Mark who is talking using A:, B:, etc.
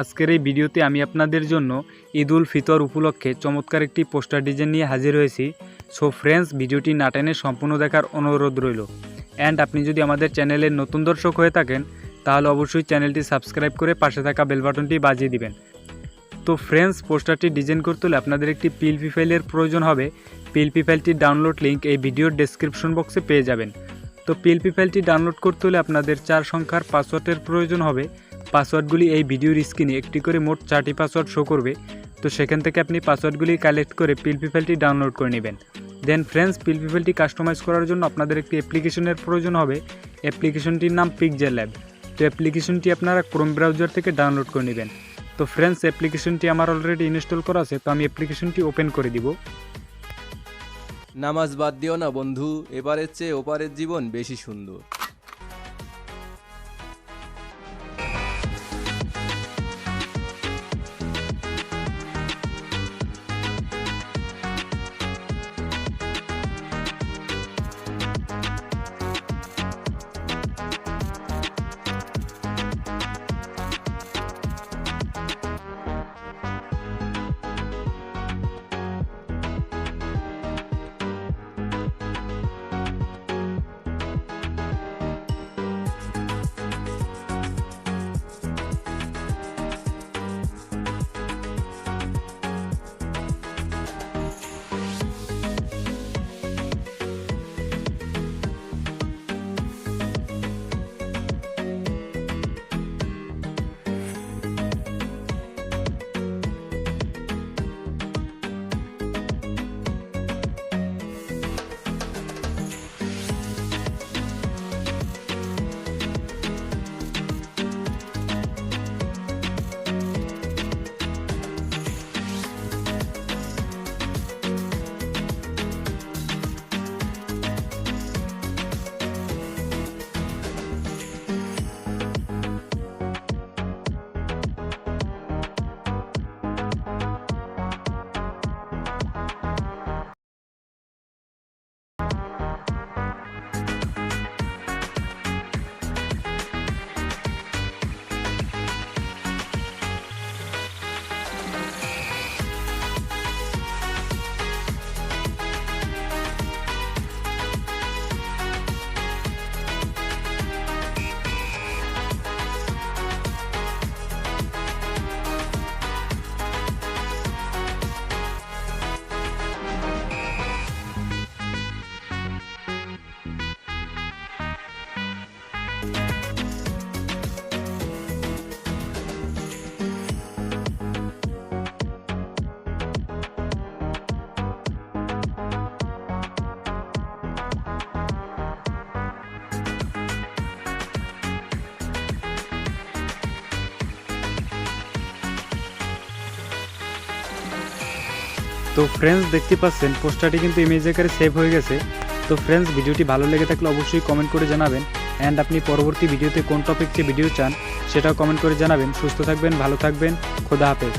A: আজকের এই ভিডিওতে আমি আপনাদের জন্য ঈদ-উল-ফিতর উপলক্ষে চমৎকার একটি পোস্টার ডিজাইন নিয়ে হাজির হয়েছি। সো ফ্রেন্ডস, ভিডিওটি না টেনে সম্পূর্ণ দেখার অনুরোধ রইল। অ্যান্ড আপনি যদি আমাদের চ্যানেলের নতুন দর্শক হয়ে থাকেন তাহলে অবশ্যই চ্যানেলটি সাবস্ক্রাইব করে পাশে থাকা বেল বাটনটি বাজিয়ে দিবেন। তো ফ্রেন্ডস, পোস্টারটি ডিজাইন করতে হলে আপনাদের একটি PLP ফাইলের প্রয়োজন হবে। PLP ফাইলটির ডাউনলোড লিঙ্ক এই ভিডিওর ডেসক্রিপশন বক্সে পেয়ে যাবেন। তো PLP ফাইলটি ডাউনলোড করতে হলে আপনাদের 4 সংখ্যার পাসওয়ার্ডের প্রয়োজন হবে। পাসওয়ার্ডগুলি এই ভিডিওর স্ক্রিনে একটি করে মোট 4টি পাসওয়ার্ড শো করবে। তো সেখান থেকে আপনি পাসওয়ার্ডগুলি কালেক্ট করে PLP ফাইলটি ডাউনলোড করে নেবেন। দেন ফ্রেন্ডস, PLP ফাইলটি কাস্টমাইজ করার জন্য আপনাদের একটি অ্যাপ্লিকেশনের প্রয়োজন হবে। অ্যাপ্লিকেশনটির নাম Pixellab। তো অ্যাপ্লিকেশনটি আপনারা ক্রোম ব্রাউজার থেকে ডাউনলোড করে নেবেন। তো ফ্রেন্ডস, অ্যাপ্লিকেশনটি আমার অলরেডি ইনস্টল করা আছে, তো আমি অ্যাপ্লিকেশনটি ওপেন করে দিব।
B: নামাজ বাদ দিও না বন্ধু, এবারের চেয়ে ওপারের জীবন বেশি সুন্দর।
A: তো ফ্রেন্ডস, দেখতে পাচ্ছেন পোস্টারটি কিন্তু ইমেজ আকারে সেভ হয়ে গেছে। তো ফ্রেন্ডস, ভিডিওটি ভালো লেগে থাকলে অবশ্যই কমেন্ট করে জানাবেন। অ্যান্ড আপনি পরবর্তী ভিডিওতে কোন টপিক নিয়ে ভিডিও চান সেটাও কমেন্ট করে জানাবেন। সুস্থ থাকবেন, ভালো থাকবেন, খোদা হাফেজ।